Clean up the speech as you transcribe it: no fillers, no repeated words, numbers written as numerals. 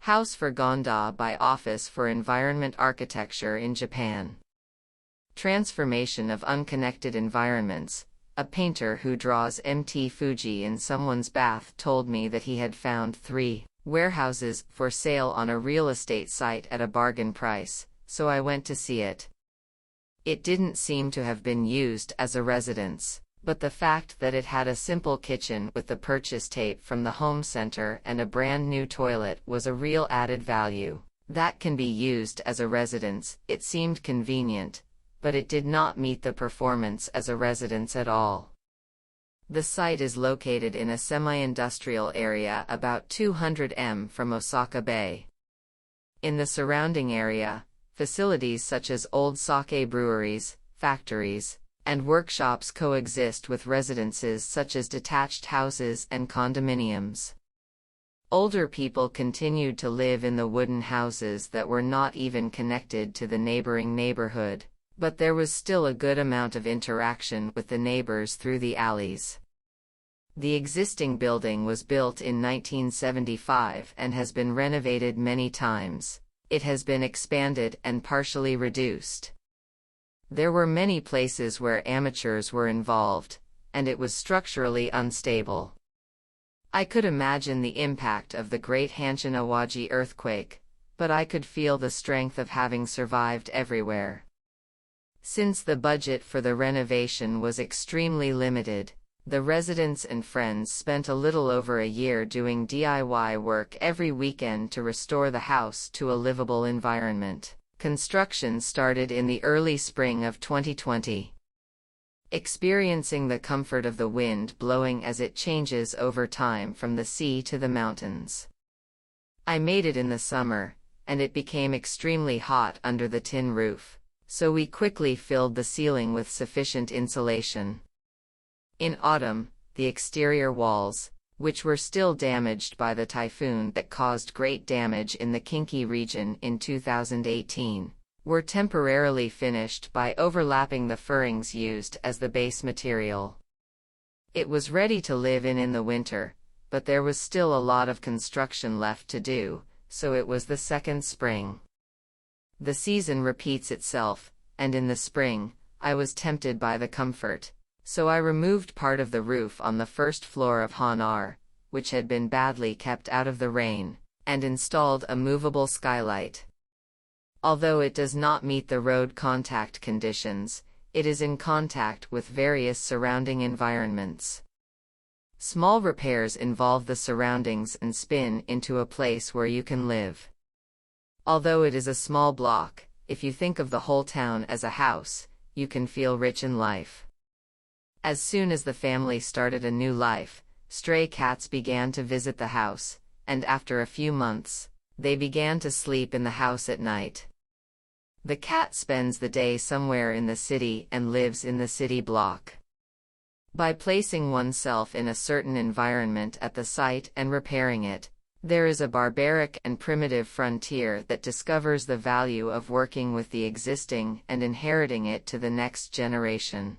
House for Gonda by Office for Environment Architecture in Japan. Transformation of unconnected environments. A painter who draws Mt. Fuji in someone's bath told me that he had found 3 warehouses for sale on a real estate site at a bargain price, so I went to see it. It didn't seem to have been used as a residence, but the fact that it had a simple kitchen with the purchase tape from the home center and a brand new toilet was a real added value. That can be used as a residence. It seemed convenient, but it did not meet the performance as a residence at all. The site is located in a semi-industrial area about 200 m from Osaka Bay. In the surrounding area, facilities such as old sake breweries, factories, and workshops coexist with residences such as detached houses and condominiums. Older people continued to live in the wooden houses that were not even connected to the neighboring neighborhood, but there was still a good amount of interaction with the neighbors through the alleys. The existing building was built in 1975 and has been renovated many times. It has been expanded and partially reduced. There were many places where amateurs were involved, and it was structurally unstable. I could imagine the impact of the Great Hanshin Awaji earthquake, but I could feel the strength of having survived everywhere. Since the budget for the renovation was extremely limited, the residents and friends spent a little over a year doing DIY work every weekend to restore the house to a livable environment. Construction started in the early spring of 2020. Experiencing the comfort of the wind blowing as it changes over time from the sea to the mountains. I made it in the summer, and it became extremely hot under the tin roof, so we quickly filled the ceiling with sufficient insulation. In autumn, the exterior walls, which were still damaged by the typhoon that caused great damage in the Kinki region in 2018, were temporarily finished by overlapping the furrings used as the base material. It was ready to live in the winter, but there was still a lot of construction left to do, so it was the second spring. The season repeats itself, and in the spring, I was tempted by the comfort. So I removed part of the roof on the first floor of Hanar, which had been badly kept out of the rain, and installed a movable skylight. Although it does not meet the road contact conditions, it is in contact with various surrounding environments. Small repairs involve the surroundings and spin into a place where you can live. Although it is a small block, if you think of the whole town as a house, you can feel rich in life. As soon as the family started a new life, stray cats began to visit the house, and after a few months, they began to sleep in the house at night. The cat spends the day somewhere in the city and lives in the city block. By placing oneself in a certain environment at the site and repairing it, there is a barbaric and primitive frontier that discovers the value of working with the existing and inheriting it to the next generation.